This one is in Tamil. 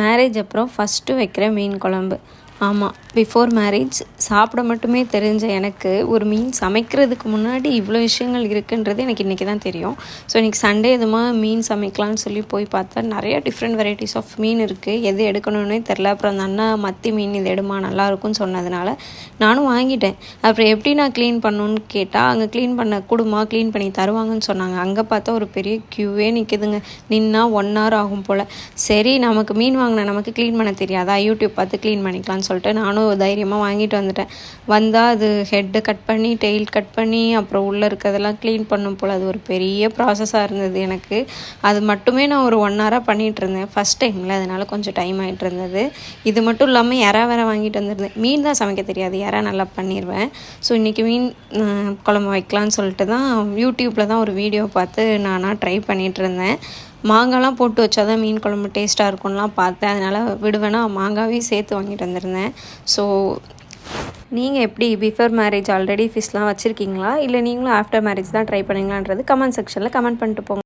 மேரேஜ் அப்புறம் ஃபஸ்ட்டு வைக்கிற மீன் குழம்பு. ஆமாம், பிஃபோர் மேரேஜ் சாப்பிட மட்டுமே தெரிஞ்ச எனக்கு ஒரு மீன் சமைக்கிறதுக்கு முன்னாடி இவ்வளோ விஷயங்கள் இருக்குன்றது எனக்கு இன்றைக்கி தான் தெரியும். ஸோ இன்றைக்கி சண்டே எதுமா மீன் சமைக்கலான்னு சொல்லி போய் பார்த்தா நிறையா டிஃப்ரெண்ட் வெரைட்டிஸ் ஆஃப் மீன் இருக்குது. எது எடுக்கணுன்னே தெரில. அப்புறம் அந்த அண்ணா மத்தி மீன் இது எடுமா நல்லாயிருக்கும்னு சொன்னதுனால நானும் வாங்கிட்டேன். அப்புறம் எப்படி நான் க்ளீன் பண்ணணுன்னு கேட்டால் அங்கே க்ளீன் பண்ணி தருவாங்கன்னு சொன்னாங்க. அங்கே பார்த்தா ஒரு பெரிய க்யூவே நிற்கிதுங்க. நின்னா 1 hour ஆகும் போல். சரி, நமக்கு மீன் வாங்கின நமக்கு க்ளீன் பண்ண தெரியாதா, யூடியூப் பார்த்து க்ளீன் பண்ணிக்கலாம்னு சொல்லிட்டு நானும் தைரியமாக வாங்கிட்டு வந்துட்டேன். வந்தால் அது ஹெட்டு கட் பண்ணி டெயில் கட் பண்ணி அப்புறம் உள்ளே இருக்கிறதெல்லாம் க்ளீன் பண்ணும் போல். அது ஒரு பெரிய ப்ராசஸாக இருந்தது எனக்கு. அது மட்டுமே நான் ஒரு 1 hour பண்ணிகிட்டு இருந்தேன் ஃபஸ்ட் டைமில். அதனால் கொஞ்சம் டைம் ஆகிட்டு இருந்தது. இது மட்டும் இல்லாமல் இறா வேறு வாங்கிட்டு வந்துருந்தேன். மீன் தான் சமைக்க தெரியாது, இறா நல்லா பண்ணிடுவேன். ஸோ இன்றைக்கி மீன் குழம்பு வைக்கலான்னு சொல்லிட்டு தான் யூடியூப்பில் தான் ஒரு வீடியோ பார்த்து நானாக ட்ரை பண்ணிகிட்டு இருந்தேன். மாங்காய்லாம் போட்டு வச்சா தான் மீன் குழம்பு டேஸ்ட்டாக இருக்கும்லாம் பார்த்தேன். அதனால் விடுவேனா மாங்காவையும் சேர்த்து வாங்கிட்டு வந்திருந்தேன். ஸோ நீங்கள் எப்படி பிஃபோர் மேரேஜ் ஆல்ரெடி ஃபிஷ்லாம் வச்சுருக்கீங்களா, இல்லை நீங்களும் ஆஃப்டர் மேரேஜ் தான் ட்ரை பண்ணுங்களான்றது கமெண்ட் செக்ஷனில் கமெண்ட் பண்ணிட்டு போங்க.